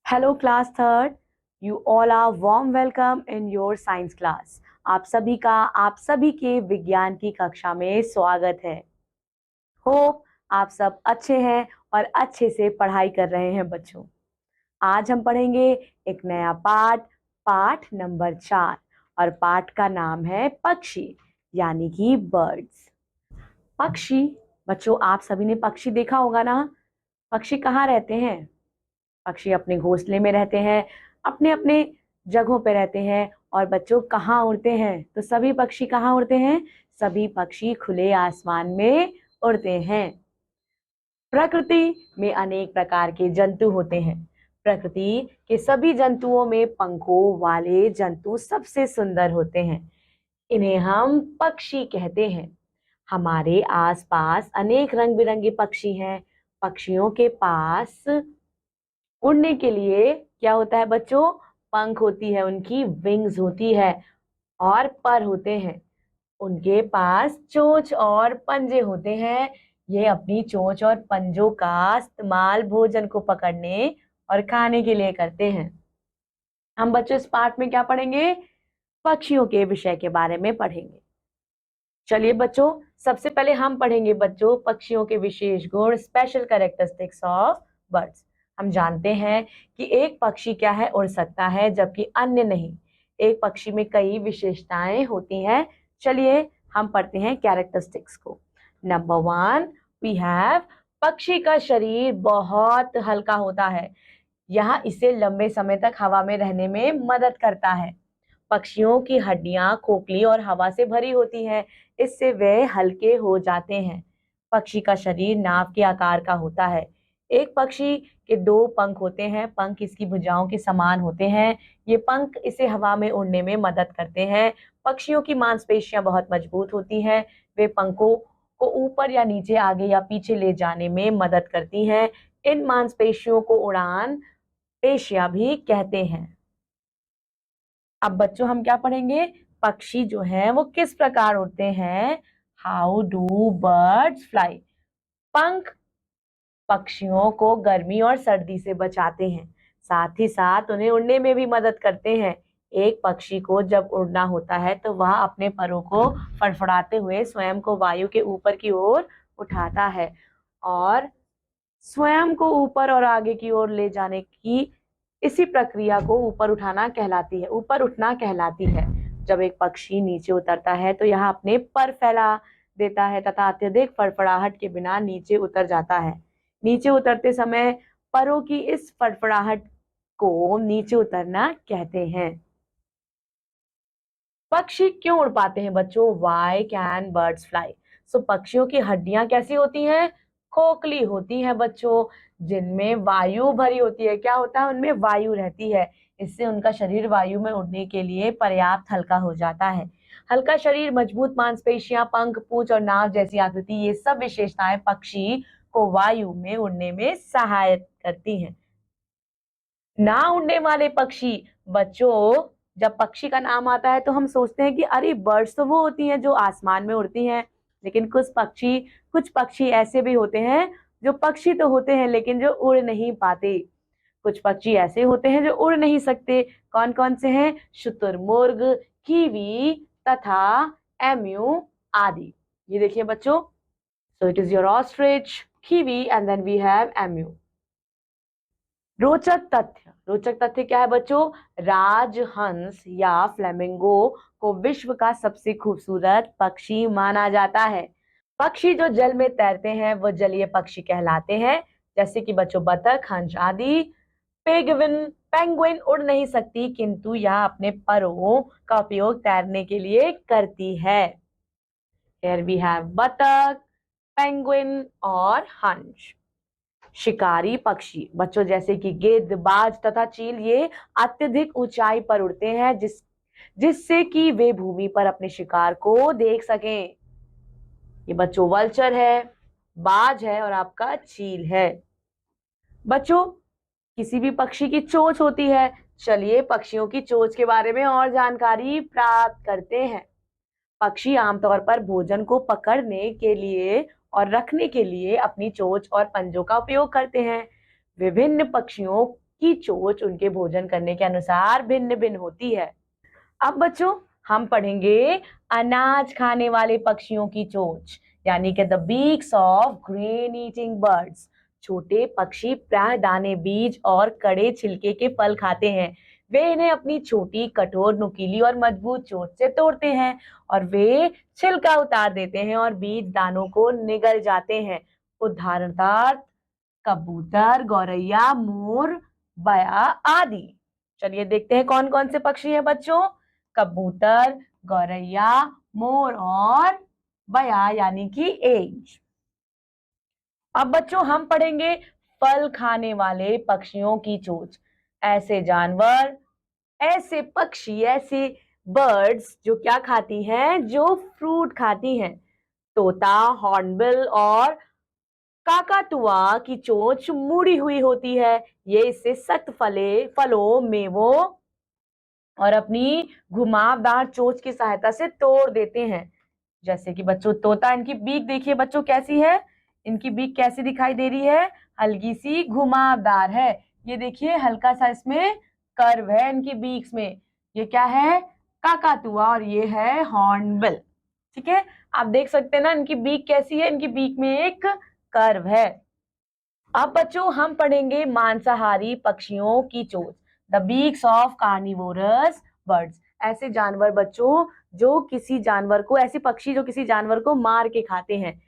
Hello class third, you all are warm welcome in your science class. आप सभी के विज्ञान की कक्षा में स्वागत है। होप आप सब अच्छे हैं और अच्छे से पढ़ाई कर रहे हैं बच्चों। आज हम पढ़ेंगे एक नया पाठ, पाठ नंबर 4, और पाठ का नाम है पक्षी यानी कि बर्ड्स। पक्षी, बच्चों आप सभी ने पक्षी देखा होगा ना। पक्षी कहाँ रहते हैं? पक्षी अपने घोंसले में रहते हैं, अपने अपने जगहों पे रहते हैं। और बच्चों कहाँ उड़ते हैं? तो सभी पक्षी कहाँ उड़ते हैं? सभी पक्षी खुले आसमान में उड़ते हैं। प्रकृति में अनेक प्रकार के जंतु होते हैं। प्रकृति के सभी जंतुओं में पंखों वाले जंतु सबसे सुंदर होते हैं। इन्हें हम पक्षी कहते हैं। हमारे आसपास अनेक रंग बिरंगे पक्षी हैं। पक्षियों के पास उड़ने के लिए क्या होता है बच्चों? पंख होती है, उनकी विंग्स होती है और पर होते हैं। उनके पास चोंच और पंजे होते हैं। ये अपनी चोंच और पंजों का इस्तेमाल भोजन को पकड़ने और खाने के लिए करते हैं। हम बच्चों इस पाठ में क्या पढ़ेंगे? पक्षियों के विषय के बारे में पढ़ेंगे। चलिए बच्चों, सबसे पहले हम पढ़ेंगे बच्चों पक्षियों के विशेष गुण, स्पेशल कैरेक्टरिस्टिक्स ऑफ बर्ड्स। हम जानते हैं कि एक पक्षी क्या है, उड़ सकता है जबकि अन्य नहीं। एक पक्षी में कई विशेषताएं होती हैं। चलिए हम पढ़ते हैं कैरेक्टरिस्टिक्स को। नंबर 1, वी हैव, पक्षी का शरीर बहुत हल्का होता है। यह इसे लंबे समय तक हवा में रहने में मदद करता है। पक्षियों की हड्डियां खोखली और हवा से भरी होती हैं, इससे वे हल्के हो जाते हैं। पक्षी का शरीर नाव के आकार का होता है। एक पक्षी के 2 पंख होते हैं। पंख इसकी भुजाओं के समान होते हैं। ये पंख इसे हवा में उड़ने में मदद करते हैं। पक्षियों की मांसपेशियां बहुत मजबूत होती हैं। वे पंखों को ऊपर या नीचे, आगे या पीछे ले जाने में मदद करती हैं। इन मांसपेशियों को उड़ान पेशियां भी कहते हैं। अब बच्चों हम क्या पढ़ेंगे? पक्षी जो है वो किस प्रकार उड़ते हैं। How do birds fly. पंख पक्षियों को गर्मी और सर्दी से बचाते हैं, साथ ही साथ उन्हें उड़ने में भी मदद करते हैं। एक पक्षी को जब उड़ना होता है तो वह अपने परों को फड़फड़ाते हुए स्वयं को वायु के ऊपर की ओर उठाता है, और स्वयं को ऊपर और आगे की ओर ले जाने की इसी प्रक्रिया को ऊपर उठना कहलाती है। जब एक पक्षी नीचे उतरता है तो यह अपने पर फैला देता है तथा अत्यधिक फड़फड़ाहट के बिना नीचे उतर जाता है। नीचे उतरते समय परों की इस फड़फड़ाहट को नीचे उतरना कहते हैं। पक्षी क्यों उड़ पाते हैं बच्चों? Why can birds fly? सो पक्षियों की हड्डियां कैसी होती हैं? खोखली होती हैं बच्चों, जिनमें वायु भरी होती है। क्या होता है? उनमें वायु रहती है। इससे उनका शरीर वायु में उड़ने के लिए पर्याप्त हल्का हो जाता है। हल्का शरीर, मजबूत मांसपेशियां, पंख, पूंछ और नाव जैसी आकृति, ये सब विशेषताएं पक्षी को वायु में उड़ने में सहायता करती हैं। ना उड़ने वाले पक्षी बच्चों, जब पक्षी का नाम आता है तो हम सोचते हैं कि अरे बर्ड्स तो वो होती हैं जो आसमान में उड़ती हैं, लेकिन कुछ पक्षी ऐसे भी होते हैं जो पक्षी तो होते हैं लेकिन जो उड़ नहीं पाते। कुछ पक्षी ऐसे होते हैं जो उड़ नहीं सकते। कौन कौन से हैं? शुतुरमुर्ग, कीवी तथा एम्यू आदि। ये देखिए बच्चों, so it is your ostrich, kiwi and then we have emu. रोचक तथ्य क्या है बच्चों? राजहंस या फ्लेमिंगो को विश्व का सबसे खूबसूरत पक्षी माना जाता है। पक्षी जो जल में तैरते हैं वो जलीय पक्षी कहलाते हैं, जैसे कि बच्चों बतख, हंस आदि। पेंगुइन उड़ नहीं सकती, किंतु यह अपने परों का उपयोग तैरने के लिए करती है। Here we have बतख, पेंगुइन और हंस। शिकारी पक्षी बच्चों जैसे कि गिद्ध, बाज तथा चील, ये अत्यधिक ऊंचाई पर उड़ते हैं जिससे कि वे भूमि पर अपने शिकार को देख सकें। ये बच्चों वल्चर है, बाज है और आपका चील है। बच्चों किसी भी पक्षी की चोंच होती है। चलिए पक्षियों की चोंच के बारे में और जानकारी प्राप्त करते हैं। पक्षी आमतौर पर भोजन को पकड़ने के लिए और रखने के लिए अपनी चोंच और पंजों का उपयोग करते हैं। विभिन्न पक्षियों की चोंच उनके भोजन करने के अनुसार भिन्न भिन्न होती है। अब बच्चों हम पढ़ेंगे अनाज खाने वाले पक्षियों की चोंच, यानी कि the beaks of grain eating birds. छोटे पक्षी प्रायः दाने, बीज और कड़े छिलके के फल खाते हैं। वे इन्हें अपनी छोटी, कठोर, नुकीली और मजबूत चोंच से तोड़ते हैं और वे छिलका उतार देते हैं और बीज दानों को निगल जाते हैं। उदाहरणार्थ कबूतर, गौरैया, मोर, बया आदि। चलिए देखते हैं कौन कौन से पक्षी हैं बच्चों। कबूतर, गौरैया, मोर और बया यानी कि एज। अब बच्चों हम पढ़ेंगे फल खाने वाले पक्षियों की चोंच। ऐसे जानवर, ऐसे पक्षी, ऐसे बर्ड्स जो क्या खाती हैं, जो फ्रूट खाती हैं। तोता, हॉर्नबिल और काकातुआ की चोंच मुड़ी हुई होती है। ये इससे सख्त फलों, मेवों और अपनी घुमावदार चोंच की सहायता से तोड़ देते हैं। जैसे कि बच्चों तोता, इनकी बीक देखिए बच्चों कैसी है। इनकी बीक कैसी दिखाई दे रही है, हल्की सी घुमावदार है। ये देखिए हल्का सा इसमें कर्व है इनकी बीक्स में। ये क्या है, काकातुआ, और ये है हॉर्नबिल। ठीक है, आप देख सकते हैं ना इनकी बीक कैसी है, इनकी बीक में एक कर्व है। अब बच्चों हम पढ़ेंगे मांसाहारी पक्षियों की चोंच, the beaks of carnivorous birds. ऐसे जानवर बच्चों जो किसी जानवर को, ऐसे पक्षी जो किसी जानवर को मार के खाते हैं।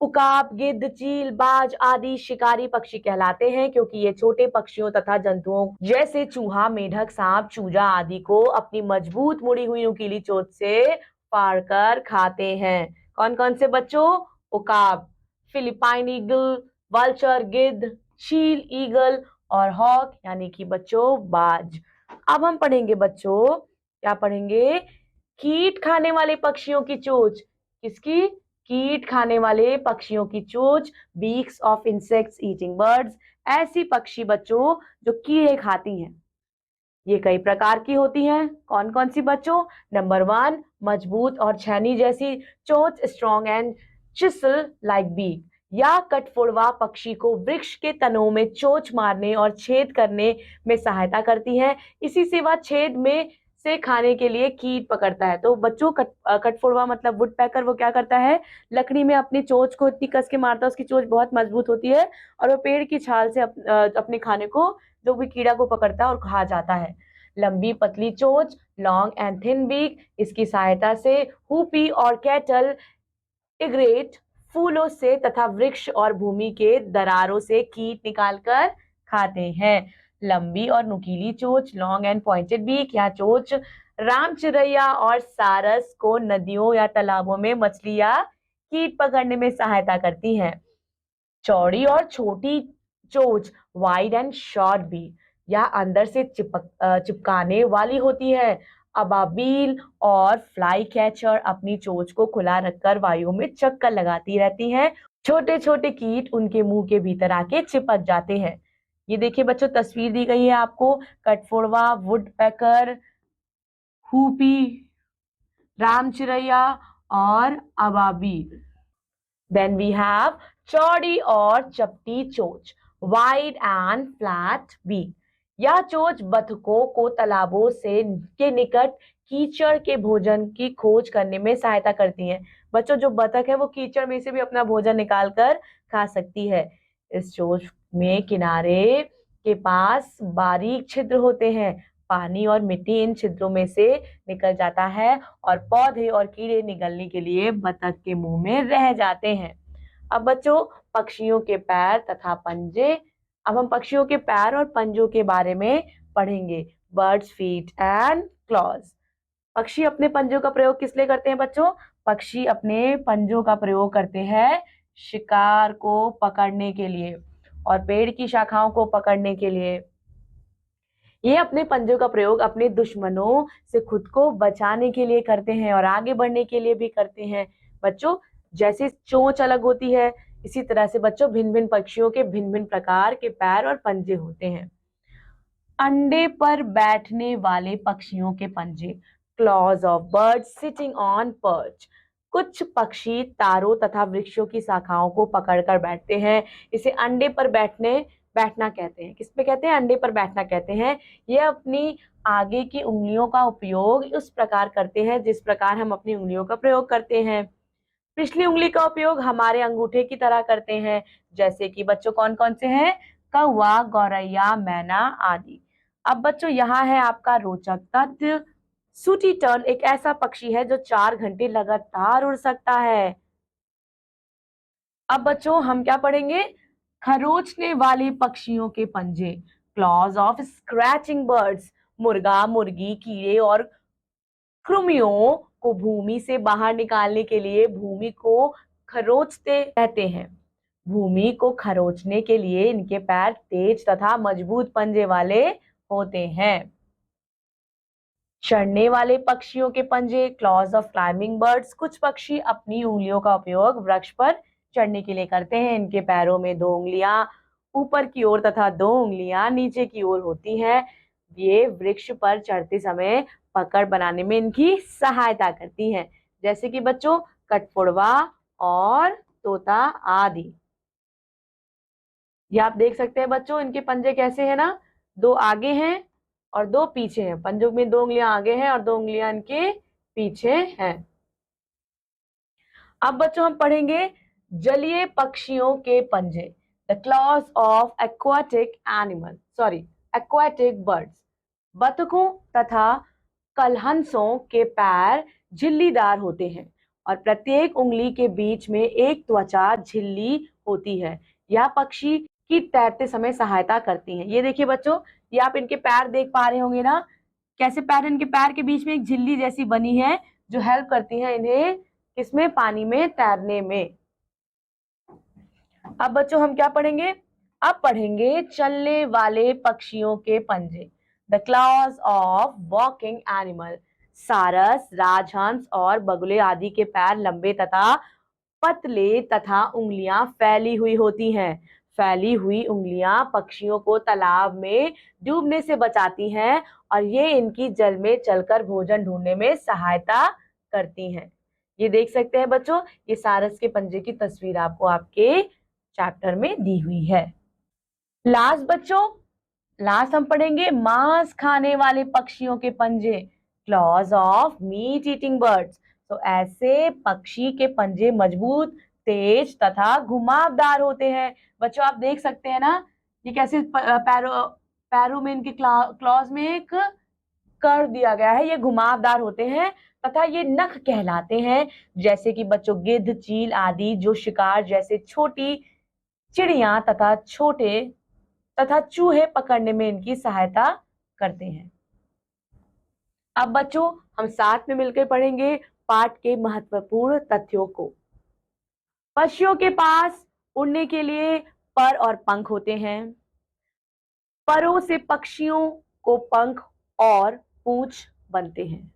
उकाब, गिद्ध, चील, बाज आदि शिकारी पक्षी कहलाते हैं, क्योंकि ये छोटे पक्षियों तथा जंतुओं जैसे चूहा, मेढक, सांप, चूजा आदि को अपनी मजबूत मुड़ी हुई नुकीली चोंच से फाड़कर खाते हैं। कौन कौन से बच्चों, उकाब, फिलिपाइन ईगल, वल्चर, गिद्ध, चील, ईगल और हॉक यानी कि बच्चों बाज। अब हम पढ़ेंगे बच्चों, क्या पढ़ेंगे, कीट खाने वाले पक्षियों की चोंच। किसकी, कीट खाने वाले पक्षियों की चोंच, beaks of insects eating birds. ऐसी पक्षी बच्चों जो कीड़े खाती हैं। ये कई प्रकार की होती हैं। कौन कौन सी बच्चों, नंबर 1 मजबूत और छेनी जैसी चोंच, strong and chisel like beak. या कठफोड़वा पक्षी को वृक्ष के तनों में चोंच मारने और छेद करने में सहायता करती है। इसी से वह छेद में से खाने के लिए कीट पकड़ता है। तो बच्चों कठफोड़वा मतलब वुड पैकर, वो क्या करता है, लकड़ी में अपनी चोंच को इतनी कस के मारता है, उसकी चोंच बहुत मजबूत होती है और वो पेड़ की छाल से अपने खाने को, जो भी कीड़ा को पकड़ता है और खा जाता है। लंबी पतली चोंच, लॉन्ग एंड थिन बीक, इसकी सहायता से हुपी और कैटल इग्रेट फूलों से तथा वृक्ष और भूमि के दरारों से कीट निकालकर खाते हैं। लंबी और नुकीली चोंच, लॉन्ग एंड पॉइंटेड बीक, यह चोंच राम चिरैया और सारस को नदियों या तालाबों में मछली या कीट पकड़ने में सहायता करती हैं। चौड़ी और छोटी चोंच, वाइड एंड शॉर्ट बीक, यह अंदर से चिपकाने वाली होती है। अबाबील और फ्लाई कैचर अपनी चोंच को खुला रखकर वायु में चक्कर लगाती रहती हैं। छोटे छोटे कीट उनके मुंह के भीतर आके चिपक जाते हैं। ये देखिए बच्चों तस्वीर दी गई है आपको, कठफोड़वा, वुडपेकर, हुपी, रामचिरैया और अबाबील। Then we have चौड़ी और चपटी चोंच, वाइड एंड फ्लैट बीक। यह चोंच बतखों को तालाबों से के निकट कीचड़ के भोजन की खोज करने में सहायता करती है। बच्चों जो बतख है वो कीचड़ में से भी अपना भोजन निकाल कर खा सकती है। इस चोंच में किनारे के पास बारीक छिद्र होते हैं। पानी और मिट्टी इन छिद्रों में से निकल जाता है और पौधे और कीड़े निगलने के लिए बतख के मुंह में रह जाते हैं। अब बच्चों पक्षियों के पैर तथा पंजे। अब हम पक्षियों के पैर और पंजों के बारे में पढ़ेंगे। Birds feet and clause. पक्षी अपने पंजों का प्रयोग किस लिए करते हैं बच्चों, पक्षी अपने पंजों का प्रयोग करते हैं शिकार को पकड़ने के लिए और पेड़ की शाखाओं को पकड़ने के लिए। ये अपने पंजों का प्रयोग अपने दुश्मनों से खुद को बचाने के लिए करते हैं और आगे बढ़ने के लिए भी करते हैं। बच्चों जैसे चोंच अलग होती है, इसी तरह से बच्चों भिन्न भिन्न पक्षियों के भिन्न भिन्न प्रकार के पैर और पंजे होते हैं। अंडे पर बैठने वाले पक्षियों के पंजे, clause of birds sitting on perch. कुछ पक्षी तारों तथा वृक्षों की शाखाओं को पकड़कर बैठते हैं। इसे अंडे पर बैठने बैठना कहते हैं। किस पे कहते हैं? अंडे पर बैठना कहते हैं। ये अपनी आगे की उंगलियों का उपयोग उस प्रकार करते हैं जिस प्रकार हम अपनी उंगलियों का प्रयोग करते हैं। पिछली उंगली का उपयोग हमारे अंगूठे की तरह करते हैं, जैसे कि बच्चों कौन कौन से हैं? कौवा, गौरैया, मैना आदि। अब बच्चों यहाँ है आपका रोचक तथ्य। सूटी टर्न एक ऐसा पक्षी है जो 4 घंटे लगातार उड़ सकता है। अब बच्चों हम क्या पढ़ेंगे? खरोचने वाले पक्षियों के पंजे, क्लॉज ऑफ स्क्रैचिंग बर्ड्स। मुर्गा, मुर्गी, कीड़े और कृमियों को भूमि से बाहर निकालने के लिए भूमि को खरोचते रहते हैं। भूमि को खरोचने के लिए इनके पैर तेज तथा मजबूत पंजे वाले होते हैं। चढ़ने वाले पक्षियों के पंजे, क्लॉज ऑफ क्लाइंबिंग बर्ड्स। कुछ पक्षी अपनी उंगलियों का उपयोग वृक्ष पर चढ़ने के लिए करते हैं। इनके पैरों में 2 उंगलियां ऊपर की ओर तथा 2 उंगलियां नीचे की ओर होती हैं। ये वृक्ष पर चढ़ते समय पकड़ बनाने में इनकी सहायता करती हैं, जैसे कि बच्चों कठफोड़वा और तोता आदि। ये आप देख सकते हैं बच्चों, इनके पंजे कैसे हैं ना, 2 आगे हैं और 2 पीछे हैं। पंजों में 2 उंगलियां आगे हैं और 2 उंगलियां इनके पीछे हैं। अब बच्चों हम पढ़ेंगे जलीय पक्षियों के पंजे, the clause of aquatic birds. बतखों तथा कलहंसों के पैर झिल्लीदार होते हैं और प्रत्येक उंगली के बीच में एक त्वचा झिल्ली होती है। यह पक्षी की तैरते समय सहायता करती हैं। ये देखिए बच्चों, ये आप इनके पैर देख पा रहे होंगे ना, कैसे पैर, इनके पैर के बीच में एक झिल्ली जैसी बनी है जो हेल्प करती है इन्हें किसमें? पानी में तैरने में। अब बच्चों हम क्या पढ़ेंगे? अब पढ़ेंगे चलने वाले पक्षियों के पंजे, the clause of walking animal. सारस, राजहंस और बगुले आदि के पैर लंबे तथा पतले तथा उंगलियां फैली हुई होती हैं। फैली हुई उंगलियां पक्षियों को तालाब में डूबने से बचाती हैं और ये इनकी जल में चलकर भोजन ढूंढने में सहायता करती हैं। ये देख सकते हैं बच्चों, ये सारस के पंजे की तस्वीर आपको आपके चैप्टर में दी हुई है। लास्ट बच्चों, लास्ट हम पढ़ेंगे मांस खाने वाले पक्षियों के पंजे, clause of meat eating birds. तो ऐसे पक्षी के पंजे मजबूत, तेज तथा घुमावदार होते हैं। बच्चों आप देख सकते हैं ना, ये कैसे पैरों में इनके क्लॉज में एक कर दिया गया है, ये घुमावदार होते हैं तथा ये नख कहलाते हैं। जैसे कि बच्चों गिद्ध, चील आदि जो शिकार जैसे छोटी चिड़िया तथा छोटे तथा चूहे पकड़ने में इनकी सहायता करते हैं। अब बच्चों हम साथ में मिलकर पढ़ेंगे पाठ के महत्वपूर्ण तथ्यों को। पक्षियों के पास उड़ने के लिए पर और पंख होते हैं। परों से पक्षियों को पंख और पूंछ बनते हैं।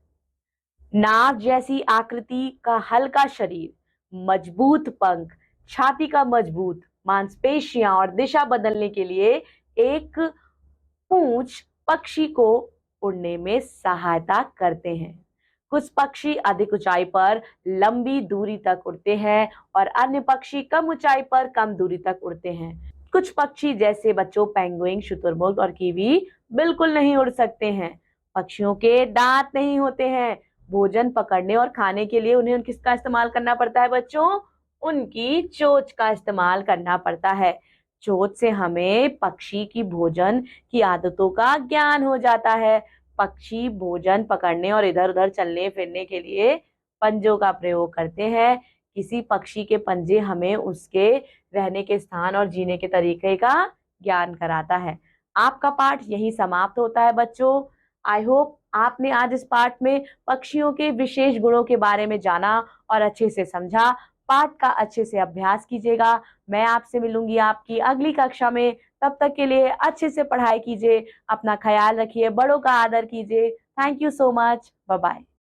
नाक जैसी आकृति का हल्का शरीर, मजबूत पंख, छाती का मजबूत मांसपेशियां और दिशा बदलने के लिए एक पूंछ पक्षी को उड़ने में सहायता करते हैं। कुछ पक्षी अधिक ऊंचाई पर लंबी दूरी तक उड़ते हैं और अन्य पक्षी कम ऊंचाई पर कम दूरी तक उड़ते हैं। कुछ पक्षी जैसे बच्चों पेंगुइन, शुतुरमुर्ग और कीवी बिल्कुल नहीं उड़ सकते हैं। पक्षियों के दांत नहीं होते हैं। भोजन पकड़ने और खाने के लिए उन्हें किसका इस्तेमाल करना पड़ता है बच्चों? उनकी चोंच का इस्तेमाल करना पड़ता है। चोंच से हमें पक्षी की भोजन की आदतों का ज्ञान हो जाता है। पक्षी भोजन पकड़ने और इधर उधर चलने फिरने के लिए पंजों का प्रयोग करते हैं। किसी पक्षी के पंजे हमें उसके रहने के स्थान और जीने के तरीके का ज्ञान कराता है। आपका पाठ यही समाप्त होता है बच्चों। आई होप आपने आज इस पाठ में पक्षियों के विशेष गुणों के बारे में जाना और अच्छे से समझा। पाठ का अच्छे से अभ्यास कीजिएगा। मैं आपसे मिलूंगी आपकी अगली कक्षा में। तब तक के लिए अच्छे से पढ़ाई कीजिए, अपना ख्याल रखिए, बड़ों का आदर कीजिए। Thank you so much. Bye bye.